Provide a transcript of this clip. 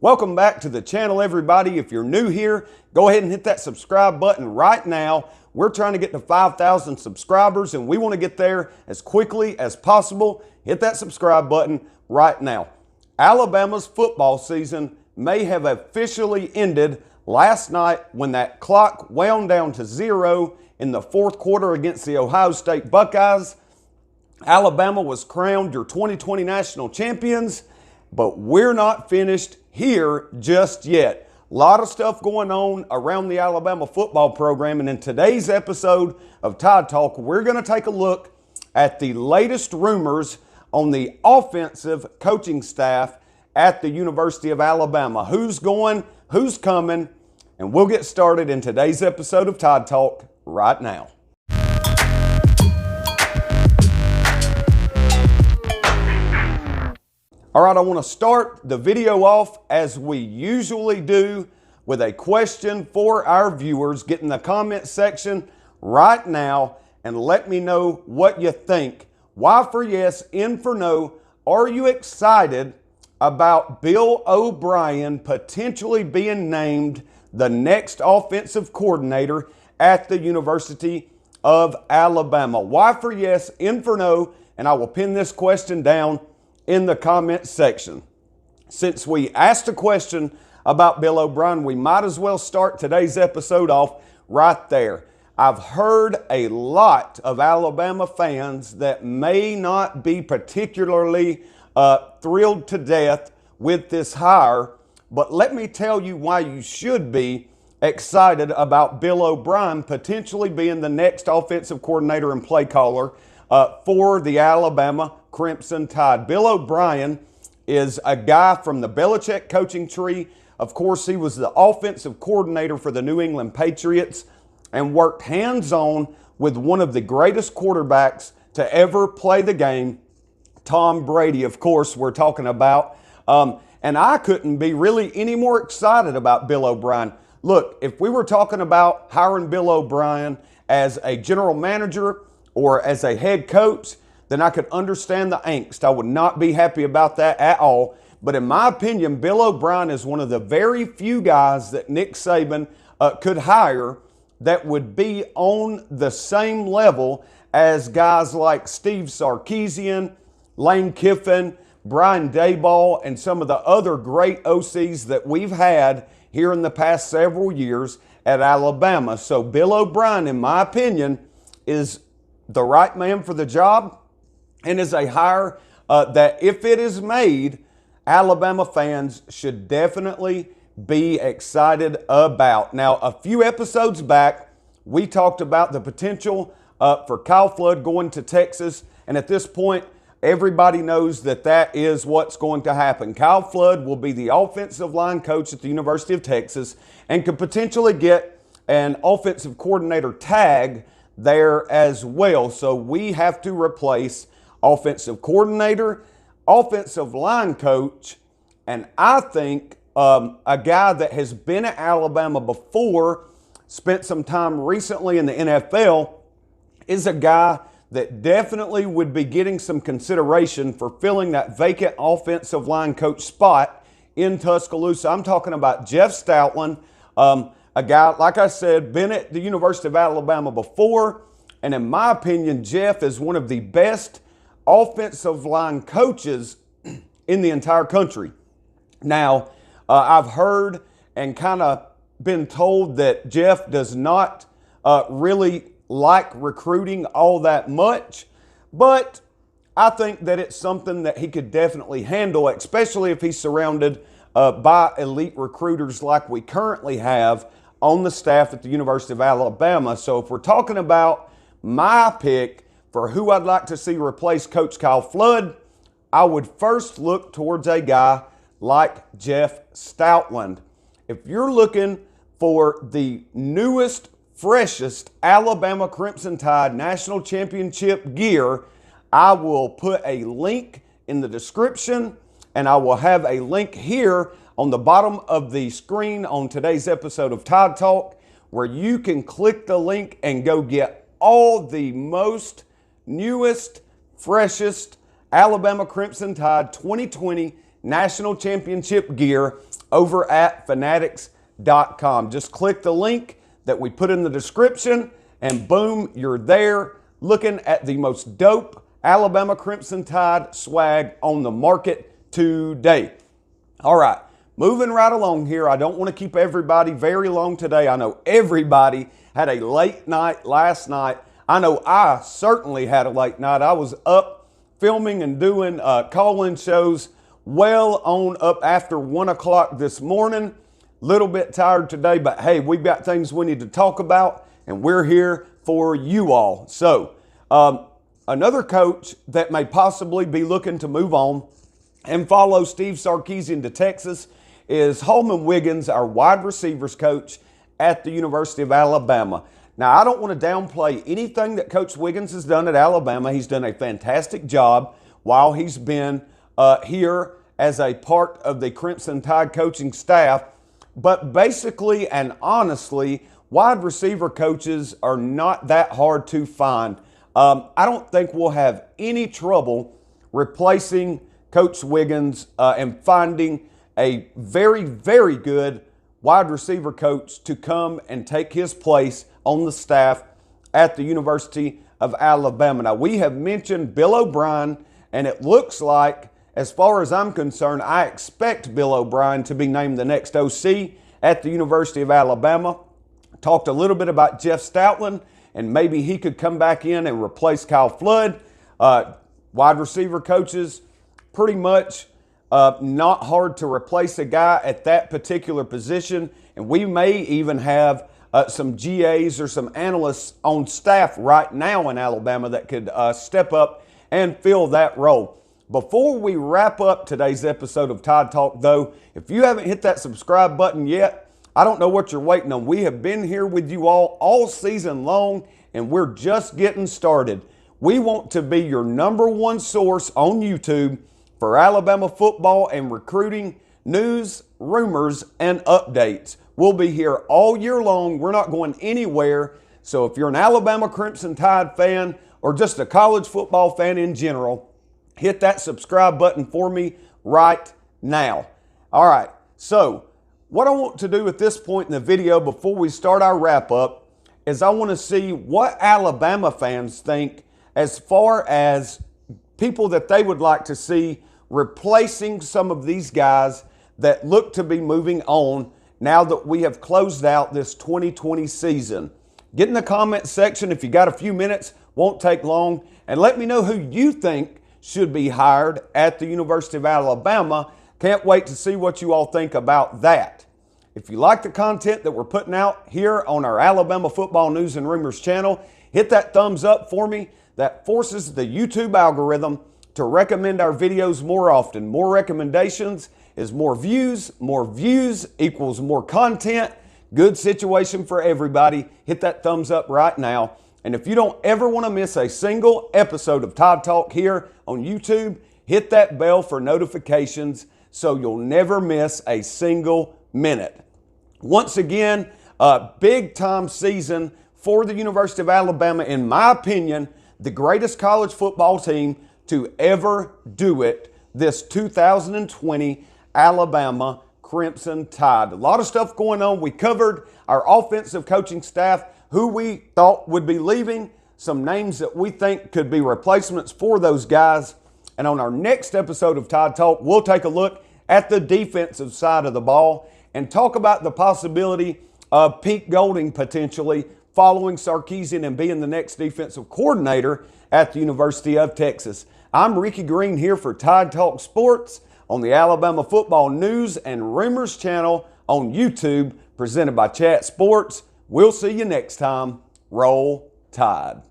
Welcome back to the channel, everybody. If you're new here, go ahead and hit that subscribe button right now. We're trying to get to 5,000 subscribers, and we want to get there as quickly as possible. Hit that subscribe button right now. Alabama's football season may have officially ended last night when that clock wound down to 0 in the fourth quarter against the Ohio State Buckeyes. Alabama was crowned your 2020 national champions, but we're not finished here just yet. A lot of stuff going on around the Alabama football program, and in today's episode of Tide Talk, we're going to take a look at the latest rumors on the offensive coaching staff at the University of Alabama. Who's going, who's coming, and we'll get started in today's episode of Tide Talk right now. All right, I want to start the video off as we usually do with a question for our viewers. Get in the comment section right now and let me know what you think. Y for yes, N for no. Are you excited about Bill O'Brien potentially being named the next offensive coordinator at the University of Alabama? Y for yes, N for no, and I will pin this question down in the comment section. Since we asked a question about Bill O'Brien, we might as well start today's episode off right there. I've heard a lot of Alabama fans that may not be particularly thrilled to death with this hire, but let me tell you why you should be excited about Bill O'Brien potentially being the next offensive coordinator and play caller for the Alabama Crimson Tide. Bill O'Brien is a guy from the Belichick coaching tree. Of course, he was the offensive coordinator for the New England Patriots and worked hands-on with one of the greatest quarterbacks to ever play the game, Tom Brady, of course, we're talking about. And I couldn't be really any more excited about Bill O'Brien. Look, if we were talking about hiring Bill O'Brien as a general manager or as a head coach, then I could understand the angst. I would not be happy about that at all. But in my opinion, Bill O'Brien is one of the very few guys that Nick Saban could hire that would be on the same level as guys like Steve Sarkisian, Lane Kiffin, Brian Daboll, and some of the other great OCs that we've had here in the past several years at Alabama. So Bill O'Brien, in my opinion, is the right man for the job, and is a hire that, if it is made, Alabama fans should definitely be excited about. Now, a few episodes back, we talked about the potential for Kyle Flood going to Texas, and at this point, everybody knows that that is what's going to happen. Kyle Flood will be the offensive line coach at the University of Texas and could potentially get an offensive coordinator tag there as well. So we have to replace offensive coordinator, offensive line coach, and I think a guy that has been at Alabama before, spent some time recently in the NFL, is a guy that definitely would be getting some consideration for filling that vacant offensive line coach spot in Tuscaloosa. I'm talking about Jeff Stoutland, a guy, like I said, been at the University of Alabama before, and in my opinion, Jeff is one of the best offensive line coaches in the entire country. Now, I've heard and kind of been told that Jeff does not really like recruiting all that much, but I think that it's something that he could definitely handle, especially if he's surrounded by elite recruiters like we currently have on the staff at the University of Alabama. So if we're talking about my pick for who I'd like to see replace Coach Kyle Flood, I would first look towards a guy like Jeff Stoutland. If you're looking for the newest, freshest Alabama Crimson Tide national championship gear, I will put a link in the description, and I will have a link here on the bottom of the screen on today's episode of Tide Talk, where you can click the link and go get all the newest, freshest Alabama Crimson Tide 2020 national championship gear over at fanatics.com. Just click the link that we put in the description and boom, you're there looking at the most dope Alabama Crimson Tide swag on the market today. All right, moving right along here. I don't want to keep everybody very long today. I know everybody had a late night last night. I know I certainly had a late night. I was up filming and doing call-in shows well on up after 1 o'clock this morning. Little bit tired today, but hey, we've got things we need to talk about, and we're here for you all. So, another coach that may possibly be looking to move on and follow Steve Sarkisian to Texas is Holmon Wiggins, our wide receivers coach at the University of Alabama. Now, I don't want to downplay anything that Coach Wiggins has done at Alabama. He's done a fantastic job while he's been here as a part of the Crimson Tide coaching staff. But basically and honestly, wide receiver coaches are not that hard to find. I don't think we'll have any trouble replacing Coach Wiggins and finding a very, very good wide receiver coach to come and take his place on the staff at the University of Alabama. Now, we have mentioned Bill O'Brien, and it looks like, as far as I'm concerned, I expect Bill O'Brien to be named the next OC at the University of Alabama. Talked a little bit about Jeff Stoutland, and maybe he could come back in and replace Kyle Flood. Wide receiver coaches, pretty much not hard to replace a guy at that particular position. And we may even have some GAs or some analysts on staff right now in Alabama that could step up and fill that role. Before we wrap up today's episode of Tide Talk, though, if you haven't hit that subscribe button yet, I don't know what you're waiting on. We have been here with you all season long, and we're just getting started. We want to be your #1 source on YouTube for Alabama football and recruiting news, rumors, and updates. We'll be here all year long. We're not going anywhere. So if you're an Alabama Crimson Tide fan or just a college football fan in general, hit that subscribe button for me right now. All right, so what I want to do at this point in the video before we start our wrap up is I want to see what Alabama fans think as far as people that they would like to see replacing some of these guys that look to be moving on now that we have closed out this 2020 season. Get in the comment section if you got a few minutes, won't take long, and let me know who you think should be hired at the University of Alabama. Can't wait to see what you all think about that. If you like the content that we're putting out here on our Alabama Football News and Rumors channel, hit that thumbs up for me. That forces the YouTube algorithm to recommend our videos more often. More recommendations is more views equals more content. Good situation for everybody. Hit that thumbs up right now. And if you don't ever want to miss a single episode of Tide Talk here on YouTube, hit that bell for notifications so you'll never miss a single minute. Once again, a big time season for the University of Alabama. In my opinion, the greatest college football team to ever do it, this 2020 Alabama Crimson Tide. A lot of stuff going on. We covered our offensive coaching staff, who we thought would be leaving, some names that we think could be replacements for those guys. And on our next episode of Tide Talk, we'll take a look at the defensive side of the ball and talk about the possibility of Pete Golding potentially following Sarkisian and being the next defensive coordinator at the University of Texas. I'm Ricky Green here for Tide Talk Sports on the Alabama Football News and Rumors channel on YouTube, presented by Chat Sports. We'll see you next time. Roll Tide.